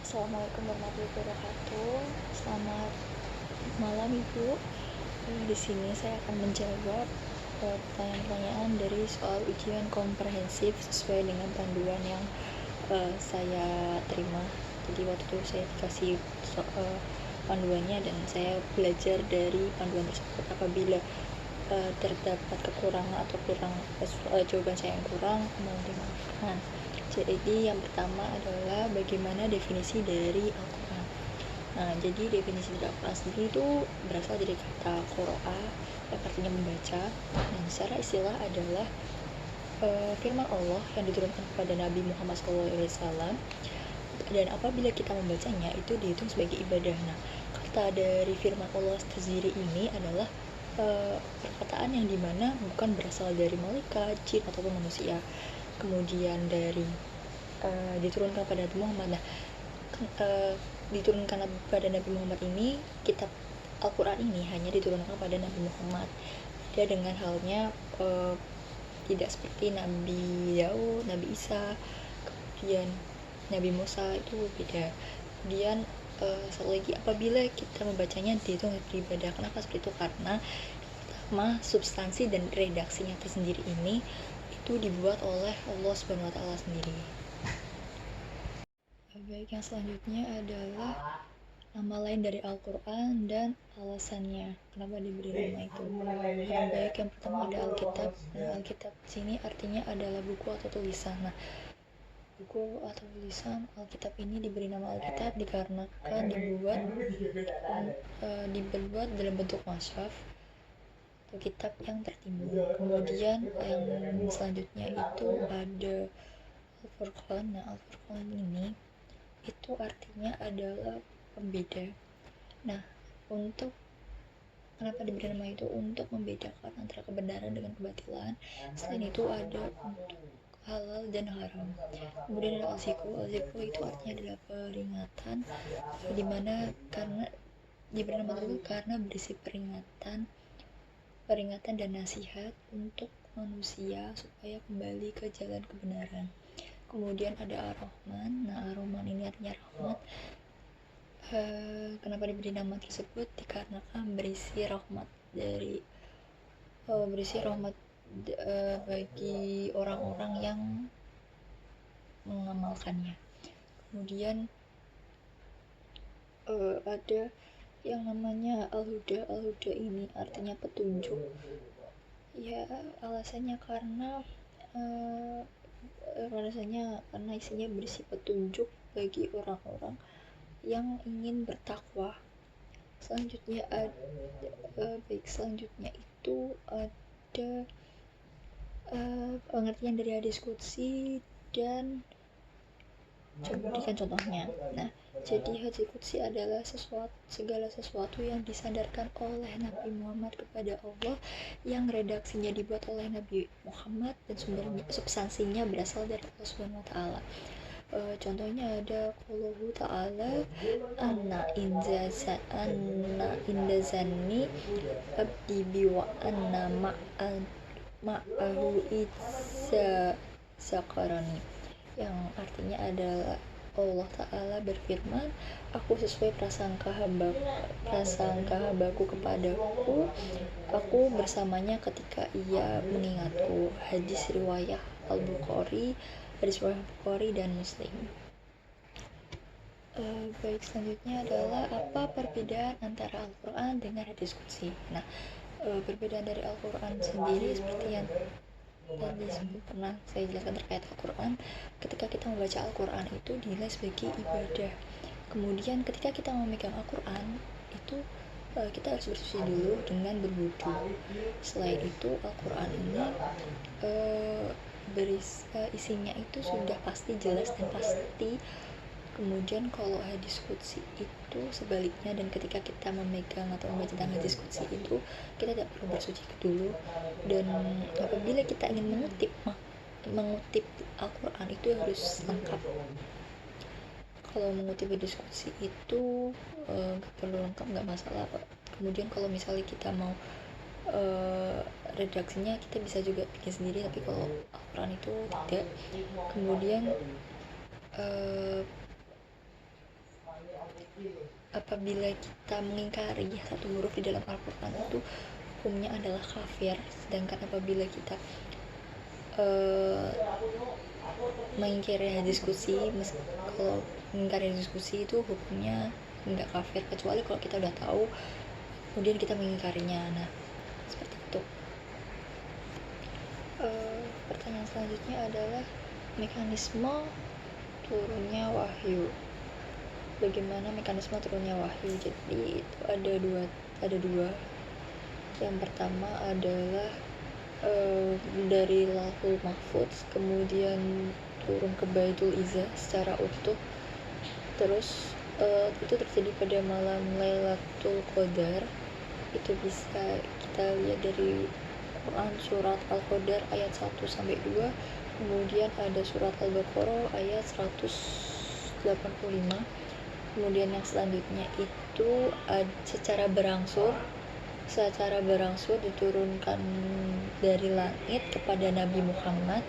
Assalamualaikum warahmatullahi wabarakatuh. Selamat malam Ibu. Di sini saya akan menjawab pertanyaan-pertanyaan dari soal ujian komprehensif sesuai dengan panduan yang saya terima. Jadi waktu itu saya dikasih panduannya dan saya belajar dari panduan tersebut. Apabila terdapat kekurangan atau kurang jawaban saya yang kurang, mohon dimaafkan. Jadi yang pertama adalah bagaimana definisi dari Al-Quran. Nah, jadi definisi dari Al-Quran sendiri itu berasal dari kata qira'a yang artinya membaca, dan secara istilah adalah firman Allah yang diturunkan kepada Nabi Muhammad SAW, dan apabila kita membacanya itu dihitung sebagai ibadah. Nah, kata dari firman Allah sendiri ini adalah perkataan yang dimana bukan berasal dari malaikat, jin ataupun manusia, kemudian dari diturunkan pada Nabi Muhammad. Nah, diturunkan pada Nabi Muhammad ini, kitab Al-Quran ini hanya diturunkan pada Nabi Muhammad. Beda dengan halnya tidak seperti Nabi Daud, Nabi Isa, kemudian Nabi Musa, itu beda. Kemudian satu lagi, apabila kita membacanya dihitung beribadah. Kenapa seperti itu? Karena pertama, substansi dan redaksinya tersendiri ini itu dibuat oleh Allah Subhanahu wa Ta'ala sendiri. Baik, yang selanjutnya adalah nama lain dari Al-Quran dan alasannya kenapa diberi nama itu. Baik, yang pertama ada Alkitab. Nah, Alkitab sini artinya adalah buku atau tulisan. Nah, buku atau tulisan Alkitab ini diberi nama Alkitab dikarenakan dibuat dalam bentuk mushaf atau kitab yang tertimbun. Kemudian yang selanjutnya itu ada Al-Furqan. Nah, Al-Furqan ini itu artinya adalah pembeda. Nah, untuk kenapa diberi nama itu? Untuk membedakan antara kebenaran dengan kebatilan. Selain itu ada untuk halal dan haram. Kemudian ada al-zikru. Al-zikru itu artinya adalah peringatan, dimana karena diberi nama itu karena berisi peringatan dan nasihat untuk manusia supaya kembali ke jalan kebenaran. Kemudian ada Ar-Rahman. Nah, Ar-Rahman ini artinya rahmat. Kenapa diberi nama tersebut? Dikarenakan berisi rahmat bagi orang-orang yang mengamalkannya. Kemudian ada yang namanya Al-Huda. Al-Huda ini artinya petunjuk. Ya, alasannya karena isinya berisi petunjuk bagi orang-orang yang ingin bertakwa. Selanjutnya itu ada pengertian dari hadis qudsi dan coba berikan contohnya. Nah, jadi hadis qudsi adalah segala sesuatu yang disandarkan oleh Nabi Muhammad kepada Allah, yang redaksinya dibuat oleh Nabi Muhammad dan substansinya berasal dari Allah Subhanahu wa Ta'ala. Contohnya ada qauluhu ta'ala anna indazani abdi biwa anna ma'ahu idza zakarani, yang artinya adalah Allah Ta'ala berfirman, aku sesuai prasangka hambaku kepadaku, aku bersamanya ketika ia mengingatku. Hadis riwayat Al-Bukhari dan Muslim. Baik, selanjutnya adalah apa perbedaan antara Al-Quran dengan hadis qudsi. Nah, perbedaan dari Al-Quran sendiri seperti yang tadi pernah saya jelaskan terkait Al-Quran. Ketika kita membaca Al-Quran itu dinilai sebagai ibadah. Kemudian ketika kita memegang Al-Quran itu kita harus bersuci dulu dengan berwudu. Selain itu Al-Quran ini isinya itu sudah pasti jelas dan pasti. Kemudian kalau hadis qudsi itu sebaliknya, dan ketika kita memegang atau membaca tentang hadis qudsi itu kita tidak perlu bersuci dulu, dan apabila kita ingin mengutip Al-Quran itu harus lengkap. Kalau mengutip hadis qudsi itu nggak perlu lengkap, nggak masalah. Kemudian kalau misalnya kita mau redaksinya kita bisa juga bikin sendiri, tapi kalau Al-Quran itu tidak. Kemudian apabila kita mengingkari satu huruf di dalam Al-Quran itu hukumnya adalah kafir. Sedangkan apabila kita mengingkari diskusi, kalau mengingkari diskusi itu hukumnya nggak kafir, kecuali kalau kita udah tahu kemudian kita mengingkarinya. Nah, seperti itu. Pertanyaan selanjutnya adalah mekanisme turunnya wahyu. Bagaimana mekanisme turunnya wahyu? Jadi itu ada dua. Yang pertama adalah dari Lauhul Mahfuz kemudian turun ke Baitul Izzah secara utuh. Terus itu terjadi pada malam Lailatul Qadar. Itu bisa kita lihat dari Quran surat Al-Qadar ayat 1-2. Kemudian ada surat Al-Baqarah ayat 185. Kemudian yang selanjutnya itu secara berangsur diturunkan dari langit kepada Nabi Muhammad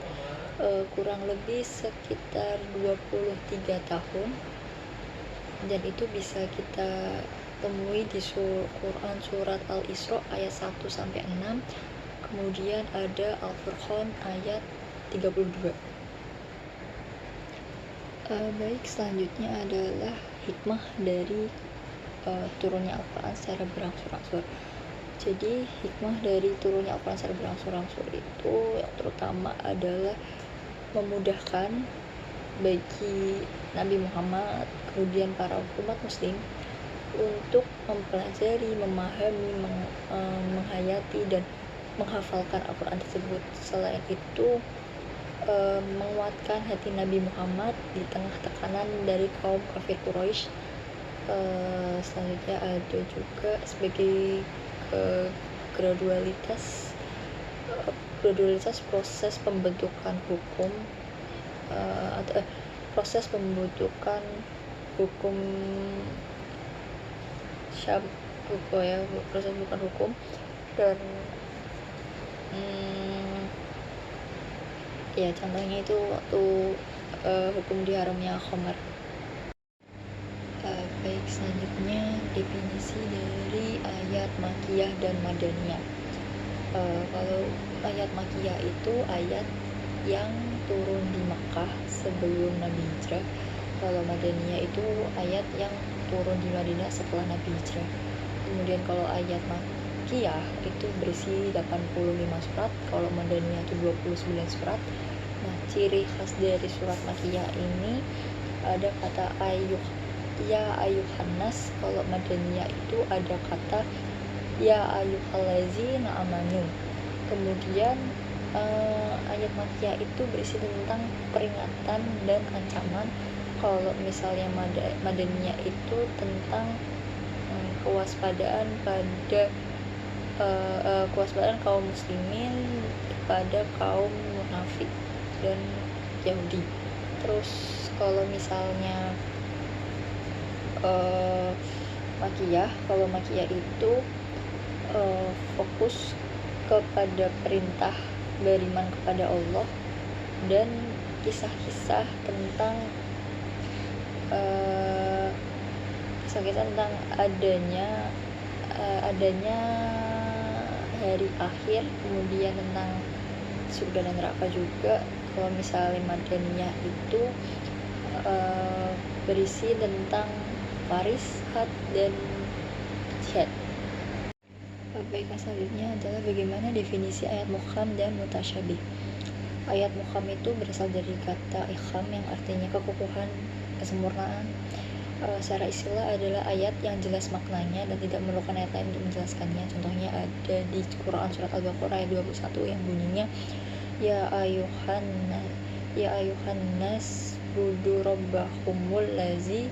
kurang lebih sekitar 23 tahun, dan itu bisa kita temui di Quran surat Al-Isra ayat 1-6. Kemudian ada Al-Furqan ayat 32. Baik, selanjutnya adalah hikmah dari turunnya Al-Quran secara berangsur-angsur. Jadi hikmah dari turunnya Al-Quran secara berangsur-angsur itu yang terutama adalah memudahkan bagi Nabi Muhammad kemudian para umat muslim untuk mempelajari, memahami, menghayati dan menghafalkan Al-Quran tersebut. Selain itu menguatkan hati Nabi Muhammad di tengah tekanan dari kaum kafir Quraisy. Selanjutnya ada juga sebagai gradualitas proses pembentukan hukum atau proses pembentukan hukum proses pembentukan hukum dan ya contohnya itu waktu hukum diharamnya khamar. Baik, selanjutnya definisi dari ayat Makkiyah dan Madaniyah. Kalau ayat Makkiyah itu ayat yang turun di Makkah sebelum Nabi Hijrah. Kalau Madaniyah itu ayat yang turun di Madinah setelah Nabi Hijrah. Kemudian kalau ayat Makkiyah itu berisi 85 surat, kalau Madaniyah itu 29 surat. Nah, ciri khas dari surat Makkiyah ini ada kata ya ayuhannas. Kalau Madaniyah itu ada kata ya ayyuhallazina amanu. Kemudian ayat Makkiyah itu berisi tentang peringatan dan ancaman. Kalau misalnya Madaniyah itu tentang kewaspadaan kaum muslimin kepada kaum munafik dan Yahudi. Terus kalau misalnya Makkiyah itu fokus kepada perintah beriman kepada Allah dan kisah-kisah tentang adanya hari akhir, kemudian tentang surga dan neraka juga. Kalau misalnya Madaniyah itu berisi tentang waris, had, dan jihad. Baik, selanjutnya adalah bagaimana definisi ayat muhkam dan mutasyabih. Ayat muhkam itu berasal dari kata ikham yang artinya kekukuhan, kesempurnaan. Secara istilah adalah ayat yang jelas maknanya dan tidak memerlukan ayat lain untuk menjelaskannya. Contohnya ada di Quran surat Al-Baqarah ayat 21 yang bunyinya ya ayuhan nas budu rabbakumul lazi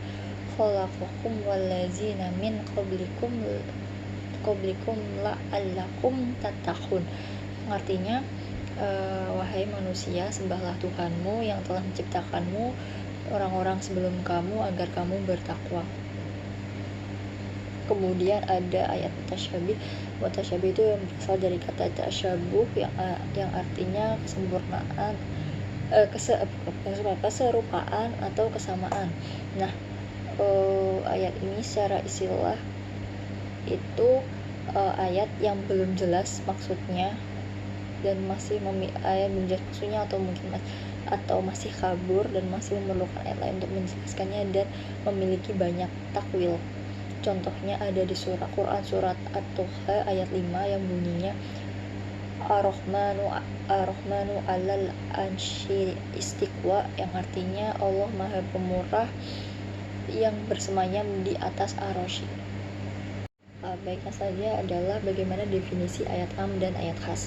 khalaqakum wallazina min qablikum la'allakum tattaqun. Artinya wahai manusia, sembahlah Tuhanmu yang telah menciptakanmu orang-orang sebelum kamu agar kamu bertakwa. Kemudian ada ayat mutasyabih. Mutasyabih itu yang berasal dari kata tasyabuh yang artinya kesempurnaan, keserupaan atau kesamaan. Nah, ayat ini secara istilah itu ayat yang belum jelas maksudnya dan masih ayat belum jelas maksudnya atau masih kabur dan masih memerlukan ayat lain untuk menjelaskannya dan memiliki banyak takwil. Contohnya ada di Quran surat At-Toha ayat 5 yang bunyinya Ar-Rahmanu alal anshi istiqwa, yang artinya Allah Maha Pemurah yang bersemayam di atas arosy. Baiknya saja adalah bagaimana definisi ayat am dan ayat khas.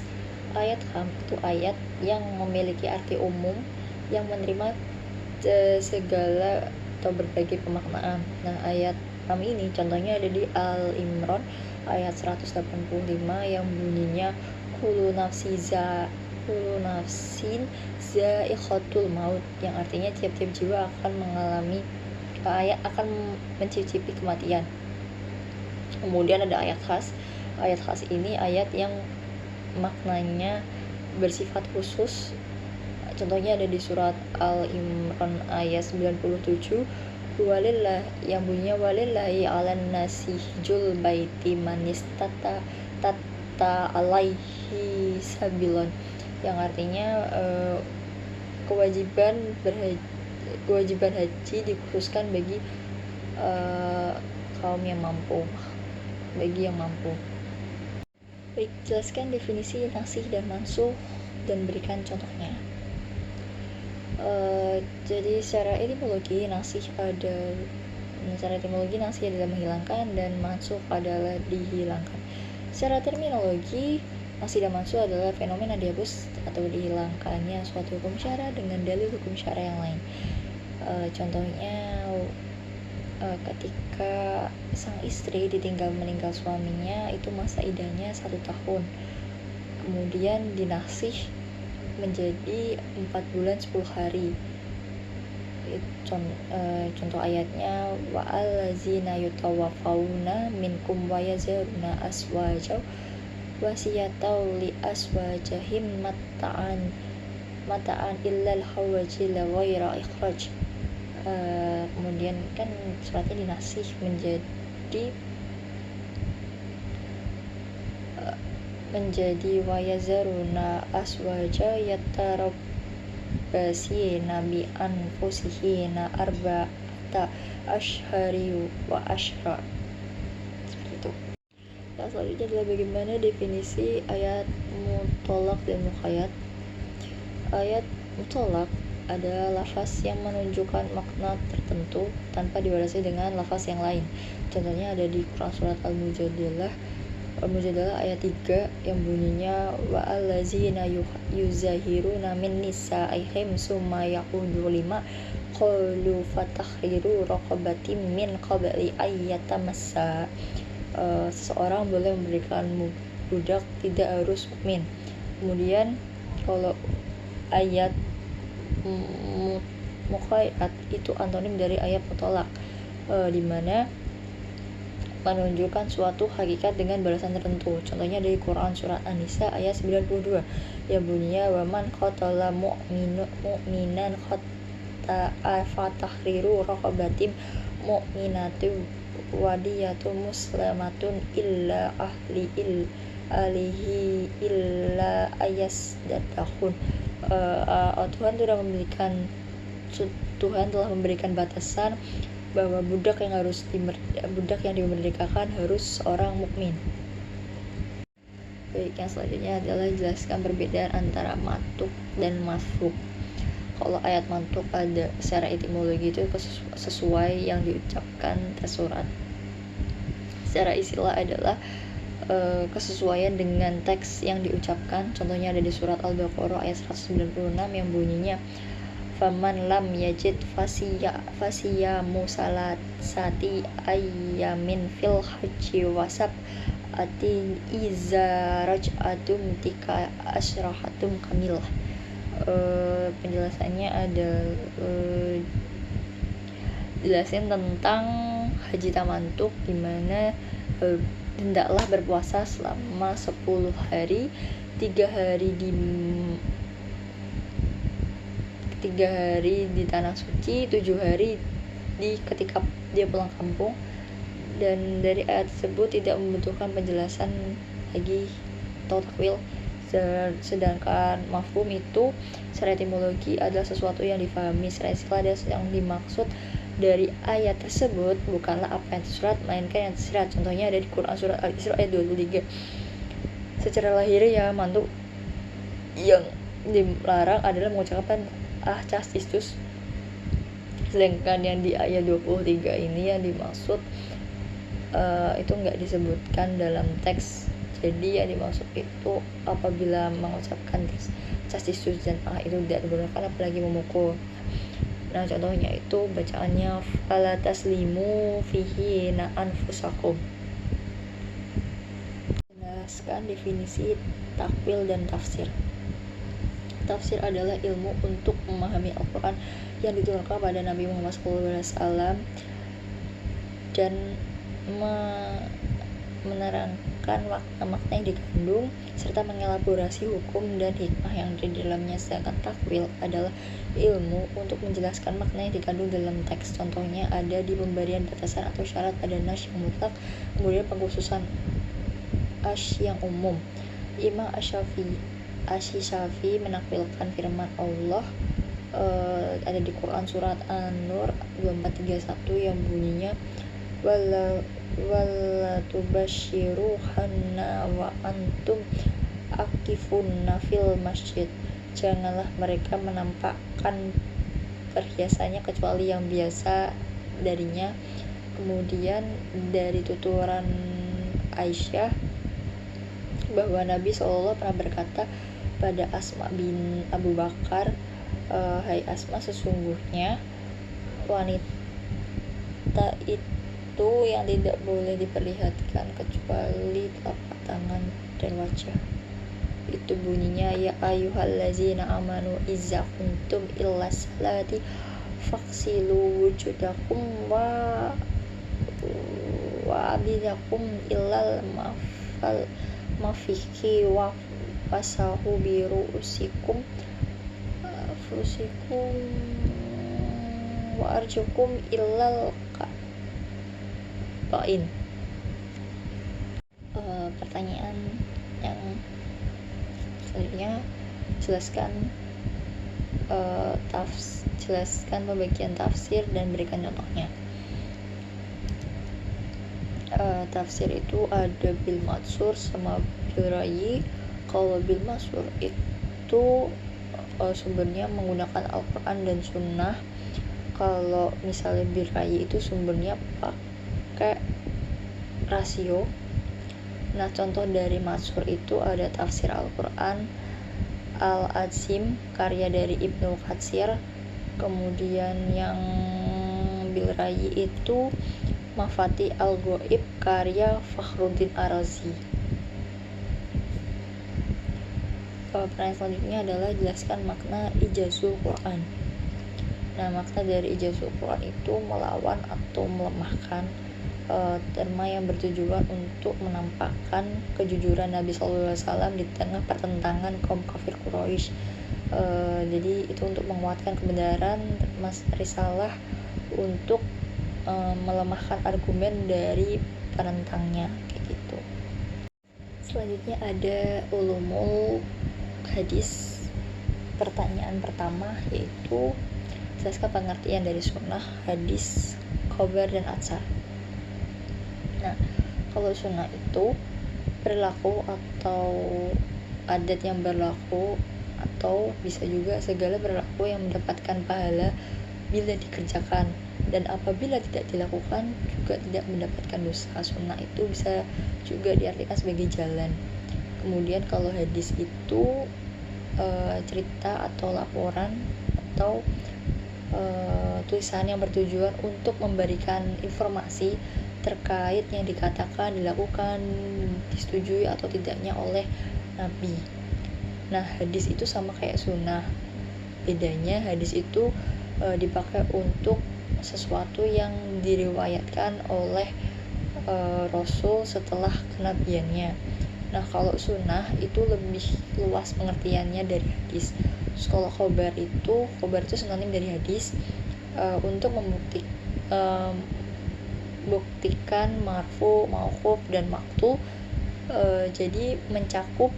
Ayat am itu ayat yang memiliki arti umum yang menerima segala atau berbagai pemaknaan. Nah, ayat am ini contohnya ada di Al-Imran ayat 185 yang bunyinya kullu nafsin za'iqatul maut, yang artinya tiap-tiap jiwa akan mencicipi kematian. Kemudian ada ayat khas. Ayat khas ini ayat yang maknanya bersifat khusus. Contohnya ada di surat Al-Imran ayat 97 walillah, yang bunyinya walillahi 'alan nasi hijjul baiti manistata alaihi sabilon, yang artinya kewajiban haji dikhususkan bagi kaum yang mampu, Baik, jelaskan definisi nasih dan mansuh dan berikan contohnya. Jadi secara etimologi nasih adalah menghilangkan dan mansuh adalah dihilangkan. Secara terminologi, nasih dan mansuh adalah fenomena dihapus atau dihilangkannya suatu hukum syara dengan dalil hukum syara yang lain. Contohnya ketika sang istri meninggal suaminya, itu masa iddahnya 1 tahun, kemudian dinasih menjadi 4 bulan 10 hari. Contoh ayatnya wa'allazina yutawaffawna minkum wa yazaruna aswaja wasiyatau li aswajahim mata'an illal hawajil ghaira ikhraj. Kemudian kan suratnya dinasih menjadi wayazaruna aswaja yatarabbasina bi anfusihina arba'ata ashhari wa ashra. Seperti itu. Yang selanjutnya adalah bagaimana definisi ayat mutolak dan muqayyad. Ayat mutolak adalah lafaz yang menunjukkan makna tertentu tanpa diwarisi dengan lafaz yang lain. Contohnya ada di Quran surat Al-Mujadalah ayat 3 yang bunyinya wa'allazina yuzahiruna min nisa'ihim summa yaqudu lima qalu fatahriru raqabatin min qabli ayyatamassa. Seseorang boleh memberikan budak, tidak harus mukmin. Kemudian kalau ayat muqayyad itu antonim dari ayat mutolak, di mana menunjukkan suatu hakikat dengan balasan tertentu. Contohnya dari Quran surat An-Nisa ayat 92 yang bunyinya waman qatala mu'minan khata'a fatahriru raqabatin mu'minatin wadiyatu muslimatun illa alihi illa ayasdatahun. Tuhan telah memberikan batasan bahwa budak yang dimerdekakan harus seorang mukmin. Baik, yang selanjutnya adalah jelaskan perbedaan antara matuk dan masruk. Kalau ayat matuk ada secara etimologi itu sesuai yang diucapkan tersurat. Secara istilah adalah kesesuaian dengan teks yang diucapkan. Contohnya ada di surat Al-Baqarah ayat 196 yang bunyinya faman lam yajid fasiyamu salasati ayyamin fil haji wasab atin iza raj'atum tika asyrahatum kamilah. Penjelasannya ada jelasin tentang haji tamattu, di mana hendaklah berpuasa selama 10 hari, 3 hari di tanah suci, 7 hari ketika dia pulang kampung, dan dari ayat tersebut tidak membutuhkan penjelasan lagi atau takwil. Sedangkan mafhum itu secara etimologi adalah sesuatu yang difahami. Secara istilah yang dimaksud dari ayat tersebut bukanlah apa yang tersurat, melainkan yang tersirat. Contohnya ada di Quran surat Al-Isra ayat 23. Secara lahiriah mantuk yang dilarang adalah mengucapkan castistus. Sedangkan yang di ayat 23 ini yang dimaksud itu nggak disebutkan dalam teks. Jadi yang dimaksud itu apabila mengucapkan castistus dan itu tidak dibenarkan, apalagi memukul. Nah, contohnya itu bacaannya fala taslimu fihi na anfusakum. Jelaskan definisi takwil dan tafsir. Tafsir adalah ilmu untuk memahami Al-Quran yang diturunkan pada Nabi Muhammad SAW dan menerangkan makna-makna yang dikandung serta mengelaborasi hukum dan hikmah yang ada di dalamnya. Sedangkan takwil adalah ilmu untuk menjelaskan makna yang dikandung dalam teks. Contohnya ada di pemberian batasan atau syarat pada nas yang mutlak, kemudian pengkhususan yang umum. Imam Asy-Syafi'i menakwilkan firman Allah ada di Quran surat An-Nur 2431 yang bunyinya wala tubashiruhanna wa antum akifunna fil masjid. Janganlah mereka menampakkan perhiasannya kecuali yang biasa darinya. Kemudian dari tuturan Aisyah bahwa Nabi SAW pernah berkata pada Asma bin Abu Bakar, hai Asma, sesungguhnya wanita itu yang tidak boleh diperlihatkan kecuali telapak tangan dan wajah. Itu bunyinya ya ayyuhallazina amanu izza kuntum illa salati faghsilu wujudakum wa abidakum illal mafiki wa wasahu biru usikum fusikum wa arjukum illal ka'in. Pertanyaan yang selanjutnya, jelaskan pembagian tafsir dan berikan contohnya. Tafsir itu ada bil matsur sama bil rayi. Kalau bil matsur itu sumbernya menggunakan Al-Quran dan Sunnah. Kalau misalnya bil rayi itu sumbernya pakai rasio. Nah, contoh dari matsur itu ada tafsir Al-Quran Al-Azim karya dari Ibnu Katsir. Kemudian yang bil rayi itu Mafati Al-Ghaib karya Fakhruddin Ar-Razi. Pertanyaan selanjutnya adalah jelaskan makna ijazul Quran. Nah, makna dari ijazul Quran itu melawan atau melemahkan, terma yang bertujuan untuk menampakkan kejujuran Nabi SAW di tengah pertentangan kaum kafir Quraisy. Jadi itu untuk menguatkan kebenaran risalah, untuk melemahkan argumen dari penentangnya, kayak gitu. Selanjutnya ada ulumul hadis. Pertanyaan pertama yaitu jelaskan pengertian dari sunnah, hadis, khobar, dan atsar. Nah, kalau sunnah itu perilaku atau adat yang berlaku, atau bisa juga segala perilaku yang mendapatkan pahala bila dikerjakan, dan apabila tidak dilakukan juga tidak mendapatkan dosa. Sunnah itu bisa juga diartikan sebagai jalan. Kemudian kalau hadis itu cerita atau laporan atau tulisan yang bertujuan untuk memberikan informasi terkait yang dikatakan, dilakukan, disetujui atau tidaknya oleh Nabi. Nah, hadis itu sama kayak sunnah. Bedanya hadis itu dipakai untuk sesuatu yang diriwayatkan oleh Rasul setelah kenabiannya. Nah, kalau sunnah itu lebih luas pengertiannya dari hadis. Terus kalau khobar itu sinonim dari hadis, untuk buktikan marfu, mauquf, dan maqtu. Jadi mencakup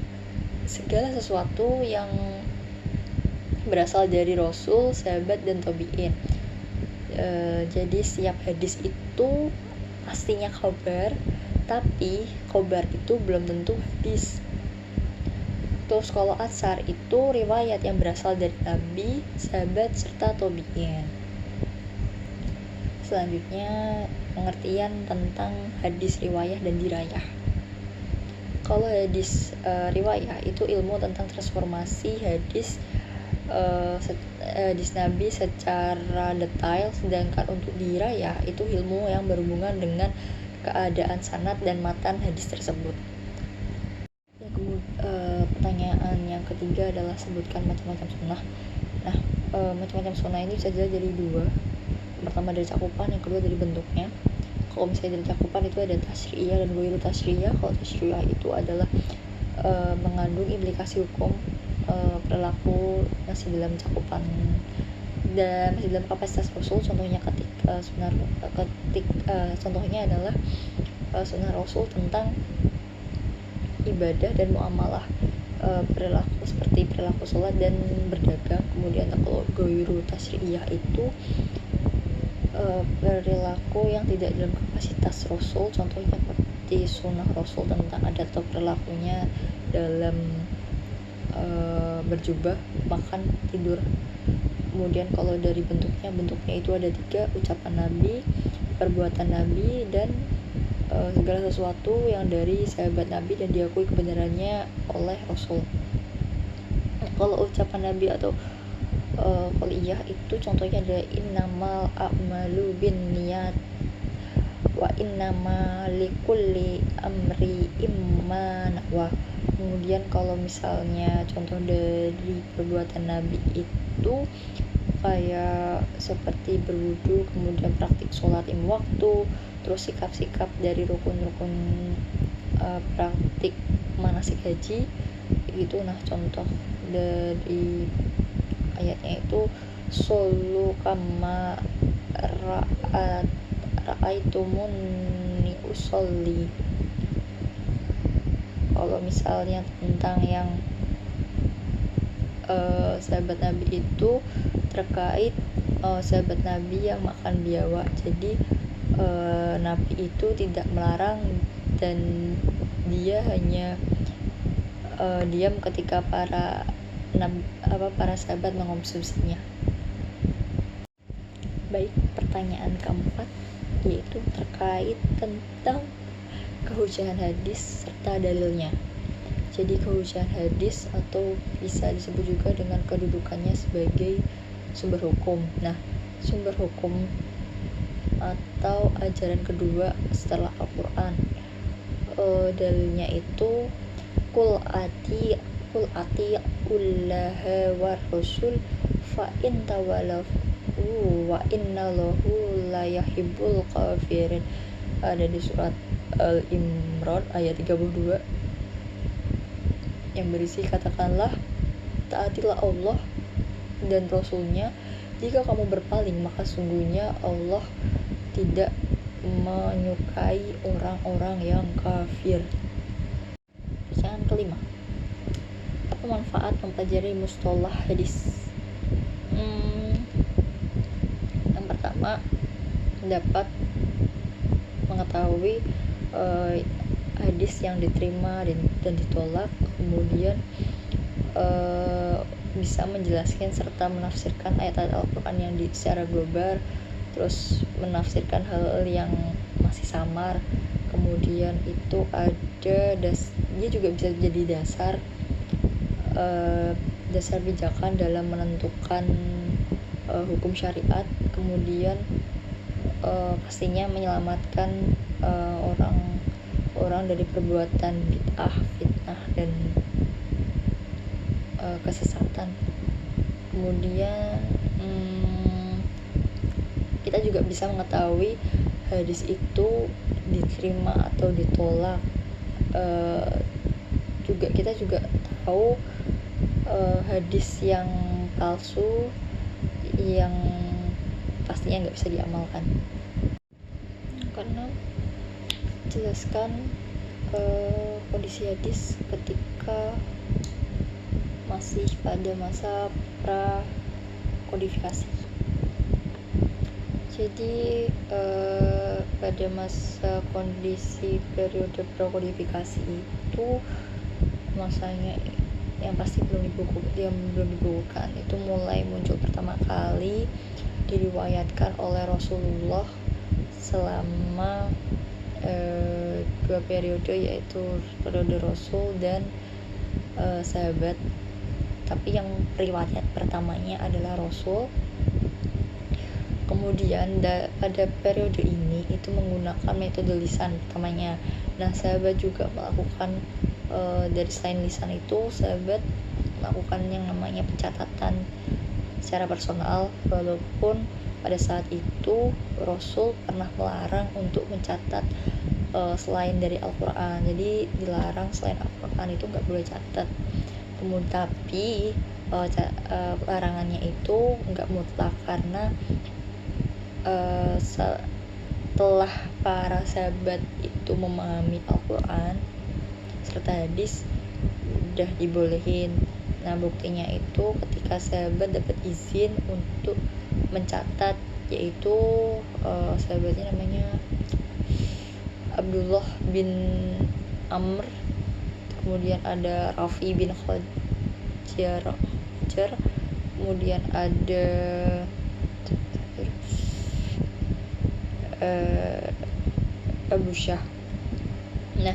segala sesuatu yang berasal dari Rasul, sahabat, dan tabi'in. Jadi setiap hadis itu pastinya khabar, tapi khabar itu belum tentu hadis. Terus kalau atsar itu riwayat yang berasal dari Nabi, sahabat, serta tabi'in. Selanjutnya pengertian tentang hadis riwayah dan dirayah. Kalau hadis riwayah itu ilmu tentang transformasi hadis Nabi secara detail, sedangkan untuk dirayah itu ilmu yang berhubungan dengan keadaan sanad dan matan hadis tersebut. Pertanyaan yang ketiga adalah sebutkan macam-macam sunnah. Nah, macam-macam sunnah ini bisa jadi dua. Pertama dari cakupan, yang kedua dari bentuknya. Kalau misalnya dari cakupan itu ada tasyriyah dan ghairu tasyriyah. Kalau tasyriyah itu adalah mengandung implikasi hukum perilaku masih dalam cakupan dan masih dalam kapasitas Rasul. Contohnya contohnya adalah sunnah Rasul tentang ibadah dan muamalah, perilaku seperti perilaku sholat dan berdagang. Kemudian kalau ghairu tasyriyah itu perilaku yang tidak dalam kapasitas Rasul, contohnya seperti sunnah Rasul tentang adat atau perilakunya dalam berjubah, makan, tidur. Kemudian kalau dari bentuknya itu ada 3: ucapan Nabi, perbuatan Nabi, dan segala sesuatu yang dari sahabat Nabi dan diakui kebenarannya oleh Rasul. Kalau ucapan Nabi atau qauliyah itu contohnya ada innamal a'malu binniyat wa innama likulli amri imma nawa. Kemudian kalau misalnya contoh dari perbuatan Nabi itu kayak seperti berwudu, kemudian praktik sholat 5 waktu, terus sikap-sikap dari rukun-rukun praktik manasik haji gitu. Nah, contoh dari ayatnya itu shollu kama ra'aitumuni usolli. Kalau misalnya tentang yang sahabat Nabi itu terkait sahabat Nabi yang makan biawak. Jadi Nabi itu tidak melarang dan dia hanya diam ketika para sahabat mengonsumsinya. Baik, pertanyaan keempat yaitu terkait tentang kehujahan hadis serta dalilnya. Jadi kehujahan hadis atau bisa disebut juga dengan kedudukannya sebagai sumber hukum. Nah, sumber hukum atau ajaran kedua setelah Al-Quran, dalilnya itu kul ati ullaha war rasul fa in tawallaw wa innallaha la yuhibbul kafirin. Ada di surat Al-Imran ayat 32 yang berisi katakanlah taatilah Allah dan Rasulnya, jika kamu berpaling maka sungguhnya Allah tidak menyukai orang-orang yang kafir. Pertanyaan kelima, apa manfaat mempelajari mustalah hadis? Yang pertama, dapat mengetahui hadis yang diterima dan ditolak, kemudian bisa menjelaskan serta menafsirkan ayat-ayat Al-Quran yang secara global, terus menafsirkan hal yang masih samar. Kemudian itu dia juga bisa jadi dasar pijakan dalam menentukan hukum syariat. Kemudian pastinya menyelamatkan orang dari perbuatan bid'ah, fitnah, dan kesesatan. Kemudian kita juga bisa mengetahui hadis itu diterima atau ditolak. Kita juga tahu hadis yang palsu yang pastinya nggak bisa diamalkan. karena jelaskan kondisi hadis ketika masih pada masa pra kodifikasi. Jadi pada masa kondisi periode pra kodifikasi itu masanya yang pasti belum dibukukan, itu mulai muncul pertama kali diriwayatkan oleh Rasulullah selama dua periode, yaitu periode Rasul dan sahabat. Tapi yang riwayat pertamanya adalah Rasul. Kemudian pada periode ini itu menggunakan metode lisan pertamanya. Nah, sahabat juga melakukan dari selain lisan itu, sahabat melakukan yang namanya pencatatan secara personal, walaupun pada saat itu Rasul pernah melarang untuk mencatat selain dari Al-Quran. Jadi dilarang selain Al-Quran itu nggak boleh catat. Kemudian tapi larangannya itu nggak mutlak, karena setelah para sahabat itu memahami Al-Quran serta hadis udah dibolehin. Nah, buktinya itu ketika sahabat dapat izin untuk mencatat, yaitu sahabatnya namanya Abdullah bin Amr, kemudian ada Rafi bin Khajar, kemudian ada Abu Syah. Nah,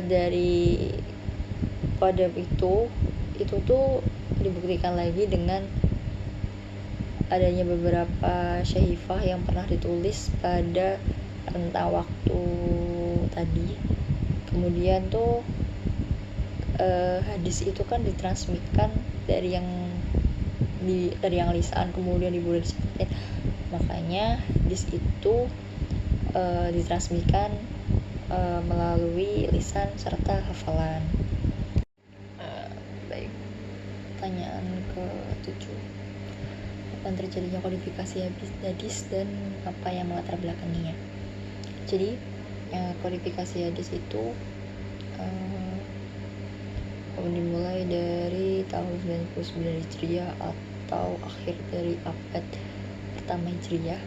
dari pada itu tuh dibuktikan lagi dengan adanya beberapa syahifah yang pernah ditulis pada rentang waktu tadi. Kemudian tuh hadis itu kan ditransmitkan dari yang lisan, kemudian diboleh dicatat. Makanya hadis itu ditransmitkan melalui lisan serta hafalan. Baik, pertanyaan ke-7, kapan terjadinya kodifikasi hadis dan apa yang melatar belakanginya? Jadi kodifikasi hadis itu dimulai dari tahun 99 Hijriah atau akhir dari abad pertama Hijriah.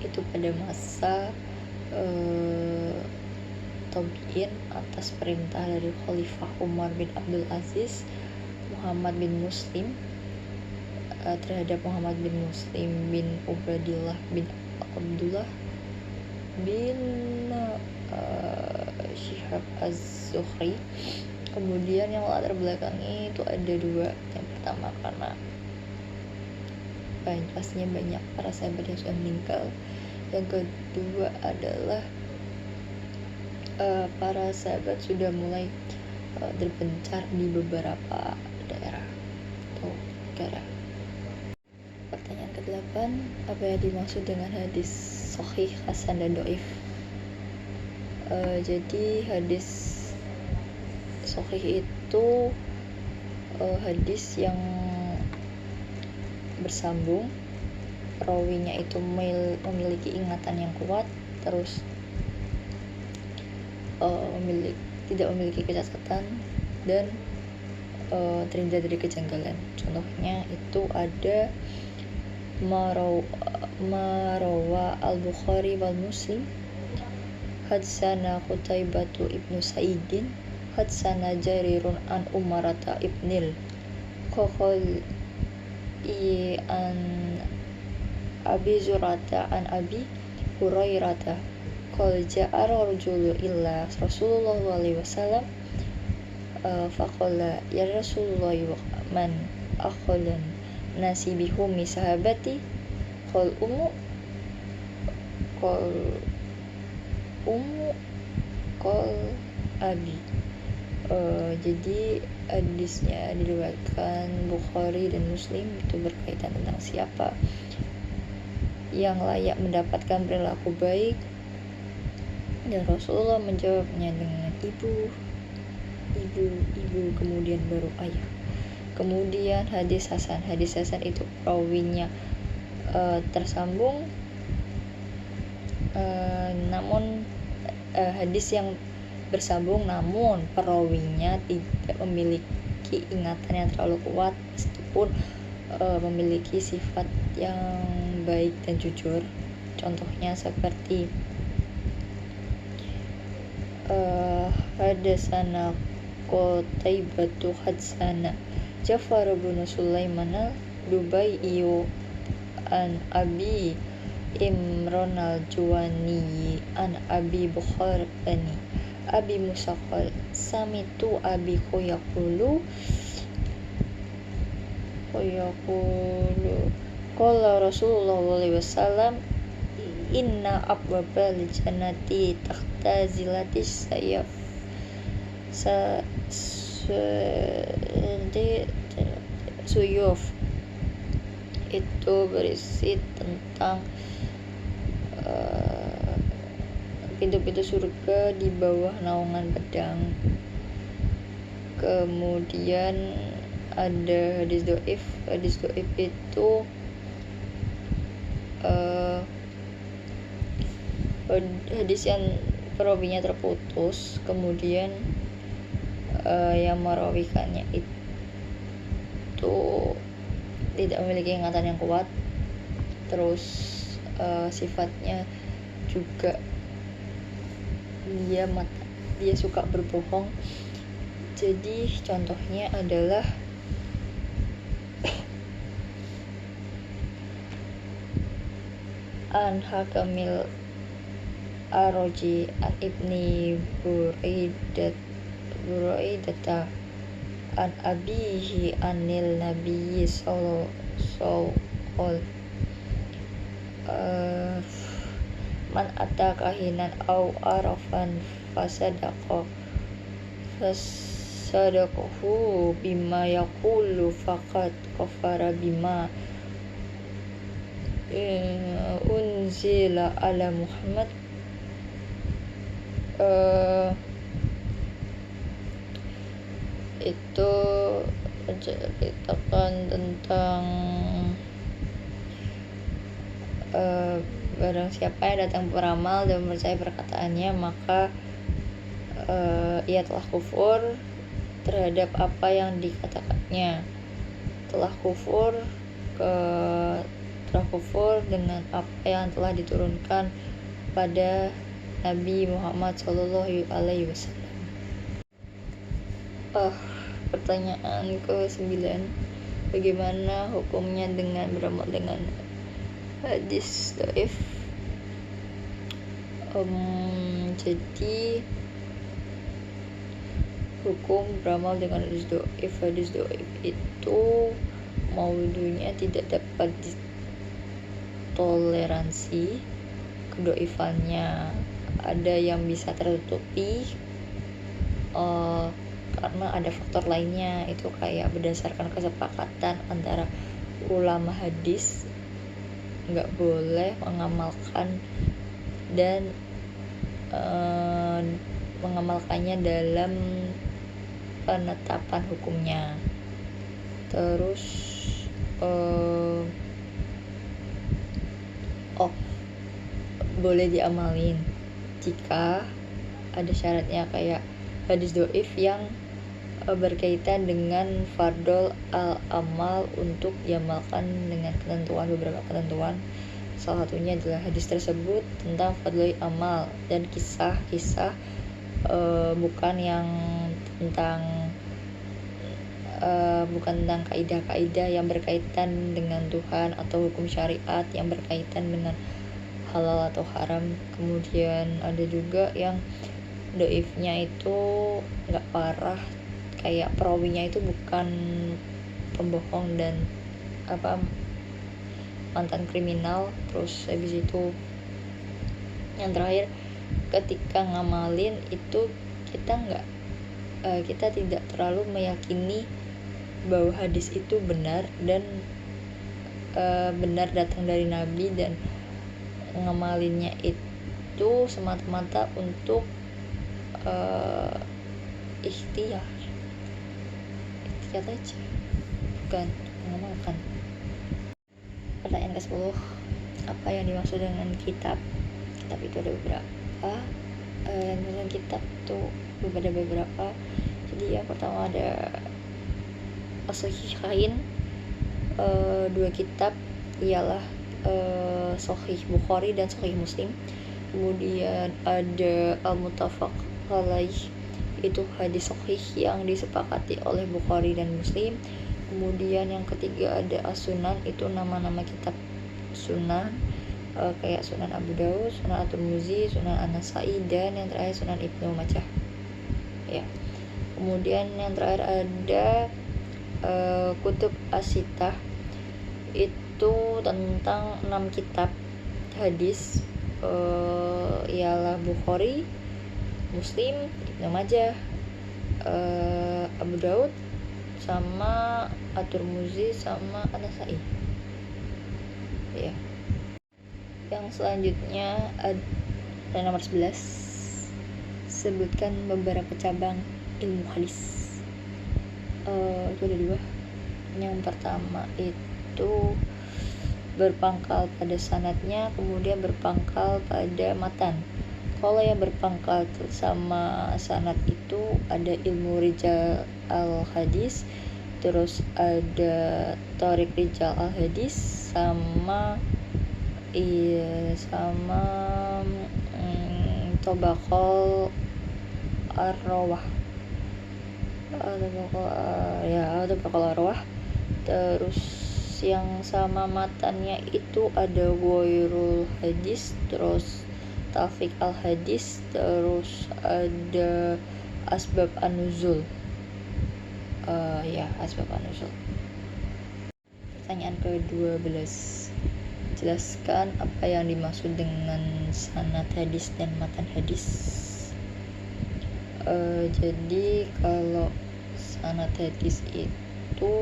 Itu pada masa Tabi'in atas perintah dari Khalifah Umar bin Abdul Aziz Muhammad bin Muslim terhadap Muhammad bin Muslim bin Ubaidillah bin Abdullah bin Syihab Az-Zuhri. Kemudian yang latar belakangnya itu ada dua. Yang pertama karena pastinya banyak para sahabat yang sudah meninggal. Yang kedua adalah para sahabat sudah mulai terpencar di beberapa daerah atau negara. Pertanyaan ke-8, apa yang dimaksud dengan hadis sahih, hasan, dan dhaif? Jadi hadis sahih itu hadis yang bersambung, rawinya itu memiliki ingatan yang kuat, terus tidak memiliki kecacatan dan terhindar dari kejanggalan. Contohnya itu ada Marawa al-Bukhari wal Muslim, Hadsana Qutaibatu ibnu Sa'idin, Hadsana Jarirun an Umarata ibnil Kokhol an Abi Zurata an Abi Hurairata qala ja'a rajulun illa Rasulullah sallallahu alaihi wasallam faqala ya Rasulullah man akhalan nasi bihumi sahabati qal abi. Jadi hadisnya diriwayatkan Bukhari dan Muslim, itu berkaitan tentang siapa yang layak mendapatkan perilaku baik, dan Rasulullah menjawabnya dengan ibu, kemudian baru ayah. Kemudian hadis hasan itu perawinya tersambung namun hadis yang bersambung namun perawinya tidak memiliki ingatan yang terlalu kuat meskipun memiliki sifat yang baik dan jujur. Contohnya seperti hadasana Qutaibatu hadsana Ja'far bin Sulaiman al-Dubai'i an Abi Imran al-Juwani an Abi Bukharani Abi Musa qala samitu Abi yaqulu qala Rasulullah sallallahu alaihi wasallam inna abwabal jannati tahta zilatis sayaf suyuf. Itu berisi tentang pintu-pintu surga di bawah naungan pedang. Kemudian ada hadis doif itu hadis yang perawinya terputus, kemudian yang merawikannya itu tidak memiliki ingatan yang kuat, terus sifatnya juga dia suka berbohong. Jadi contohnya adalah an Hakamil Aroji an Ibni Buraidata an abihi anil nabiyyi sallallahu man ataka hinan au arafan fasadaqahu bima yaqulu faqad kafara bima unzila ala Muhammad. Itu menceritakan tentang barang siapa yang datang beramal dan percaya perkataannya, maka ia telah kufur terhadap apa yang dikatakannya, telah kufur dengan apa yang telah diturunkan pada Nabi Muhammad Sallallahu Alaihi Wasallam. Pertanyaan ke-9, bagaimana hukumnya dengan beramal dengan hadis dhaif? Jadi hukum beramal dengan hadis dhaif itu maudunya tidak dapat ditoleransi kedhaifannya. Ada yang bisa tertutupi karena ada faktor lainnya, itu kayak berdasarkan kesepakatan antara ulama hadis nggak boleh mengamalkan dan mengamalkannya dalam penetapan hukumnya. Terus boleh diamalin jika ada syaratnya, kayak hadis dhaif yang berkaitan dengan fardol al-amal untuk diamalkan dengan beberapa ketentuan. Salah satunya adalah hadis tersebut tentang fardol amal dan kisah-kisah, bukan tentang kaidah-kaidah yang berkaitan dengan Tuhan atau hukum syariat yang berkaitan dengan halal atau haram. Kemudian ada juga yang dhaifnya itu nggak parah, kayak perawinya itu bukan pembohong dan mantan kriminal. Terus habis itu yang terakhir, ketika ngamalin itu kita tidak terlalu meyakini bahwa hadis itu benar dan benar datang dari Nabi, dan ngamalinnya itu semata-mata untuk ikhtiar aja, bukan mengamalkan. Pertanyaan ke-10, apa yang dimaksud dengan kitab? Kitab itu ada beberapa. Yang kitab tuh beberapa. Jadi yang pertama ada As-Sahihain, 2 kitab ialah Sahih Bukhari dan Sahih Muslim. Kemudian ada Al-Muttafaq Alaih, itu hadis sahih yang disepakati oleh Bukhari dan Muslim. Kemudian yang ketiga ada As-Sunan, itu nama-nama kitab sunan, kayak Sunan Abu Daud, Sunan At-Tirmidzi, Sunan An-Nasa'i, dan yang terakhir Sunan Ibnu Majah ya. Kemudian yang terakhir ada Kutub As-Sittah, itu tentang 6 kitab hadis, ialah Bukhari, Muslim, Ibnu Majah, Abu Daud, sama At-Tirmidzi, sama An-Nasa'i ya. Yang selanjutnya ada nomor 11, sebutkan beberapa cabang ilmu hadis. Itu ada 2. Yang pertama itu berpangkal pada sanadnya, kemudian berpangkal pada matan. Kalau yang berpangkal sama sanad itu ada ilmu rijal al-hadis, terus ada tarik rijal al-hadis, sama tobakol ar-rawah, tobakol ar-rawah. Terus yang sama matannya itu ada Ghairul Hadis, terus Tafik al-Hadis, terus ada Asbab an-Nuzul. Asbab an-Nuzul. Pertanyaan ke-12, jelaskan apa yang dimaksud dengan sanad hadis dan matan hadis. Jadi kalau sanad hadis itu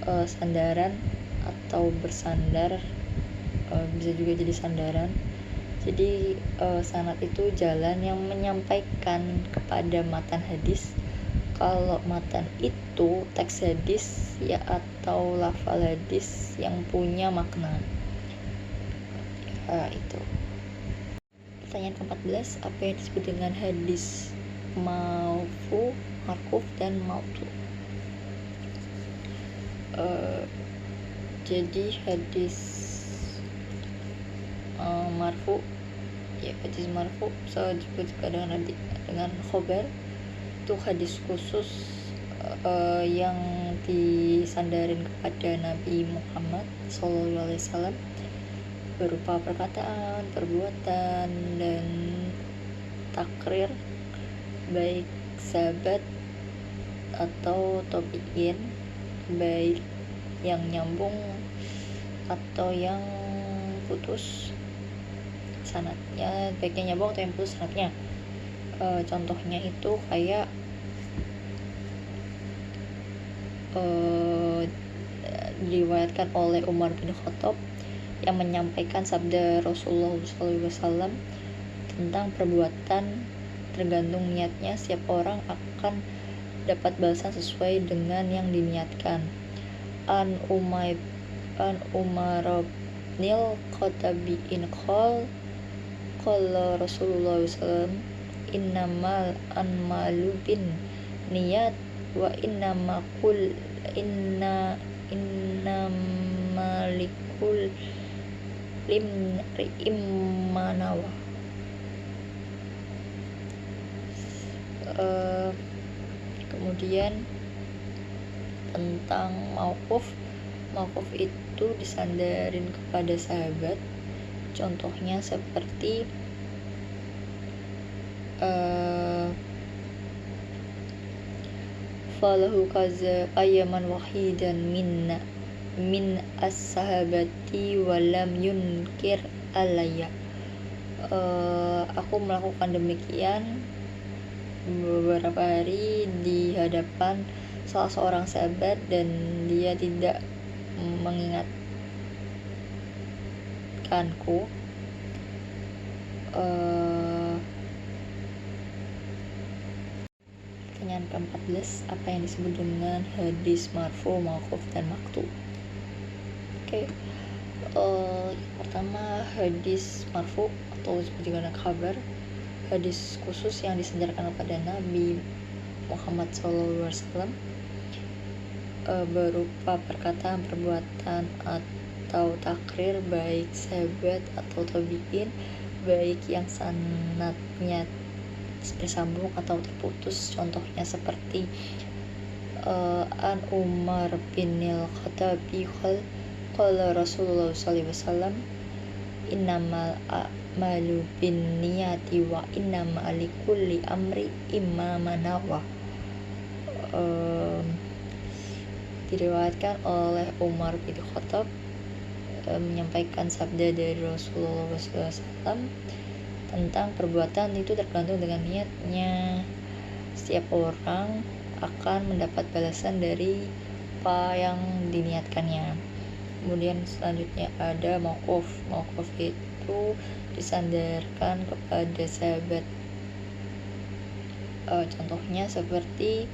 sandaran atau bersandar, bisa juga jadi sandaran. Jadi sanad itu jalan yang menyampaikan kepada matan hadis. Kalau matan itu teks hadis ya, atau lafal hadis yang punya makna. Itu. Pertanyaan ke-14, apa yang disebut dengan hadis maufu, marfuf, dan mautu? Jadi hadis marfu ya, hadis marfu bisa disebut juga dengan khobar, itu hadis khusus yang disandarin kepada Nabi Muhammad SAW berupa perkataan, perbuatan, dan takrir baik sahabat atau tabi'in, baik yang nyambung atau yang putus sanadnya, baiknya nyambung atau yang putus sanadnya. Contohnya itu kayak diriwayatkan oleh Umar bin Khattab yang menyampaikan sabda Rasulullah SAW tentang perbuatan tergantung niatnya, setiap orang akan dapat balasan sesuai dengan yang diniatkan. An Umar binil Khattabi qala Rasulullah SAW innamal a'malu bin niyat wa innamalikul limri'im manawa. Kemudian tentang mauquf itu disandarin kepada sahabat. Contohnya seperti falahu kaza ayaman wahidan min as-sahabati walam yunkir alayya. Aku melakukan demikian beberapa hari di hadapan salah seorang sahabat dan dia tidak mengingatkanku. Pertanyaan ke-14, apa yang disebut dengan hadis marfu, mauquf, dan maqtu? Pertama, hadis marfu atau disebut juga kabar, hadis khusus yang disandarkan kepada Nabi Muhammad SAW, berupa perkataan, perbuatan, atau takrir baik sahabat atau tabi'in, baik yang sanadnya bersambung atau terputus. Contohnya seperti an Umar bin Al-Khattabi qala Rasulullah SAW, innamal a'malu binniyati wa innama likulli amri imma manawa. Diriwayatkan oleh Umar bin Khattab menyampaikan sabda dari Rasulullah SAW tentang perbuatan itu tergantung dengan niatnya. Setiap orang akan mendapat balasan dari apa yang diniatkannya. Kemudian selanjutnya ada mauquf. Mauquf itu disandarkan kepada sahabat. Contohnya seperti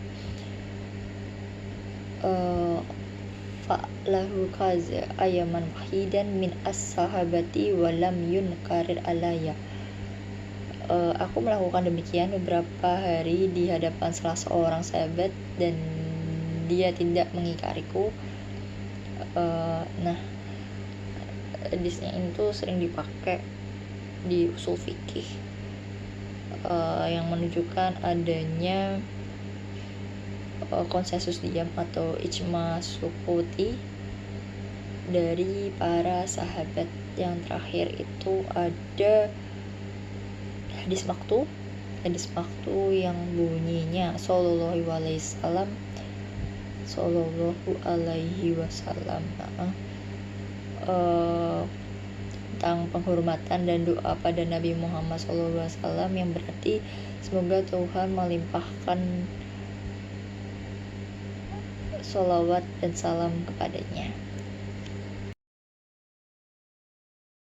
fa'lahu kaza ayaman wahidan min as-sahabati wa lam yunkarir alaya. Aku melakukan demikian beberapa hari di hadapan salah seorang sahabat dan dia tidak mengingkariku. Nah, hadisnya itu sering dipakai di usul fikih yang menunjukkan adanya konsensus diam atau ijma sukuti dari para sahabat. Yang terakhir itu ada hadis maktu yang bunyinya sallallahu alaihi wasallam tentang penghormatan dan doa pada Nabi Muhammad SAW, yang berarti semoga Tuhan melimpahkan sholawat dan salam kepadanya.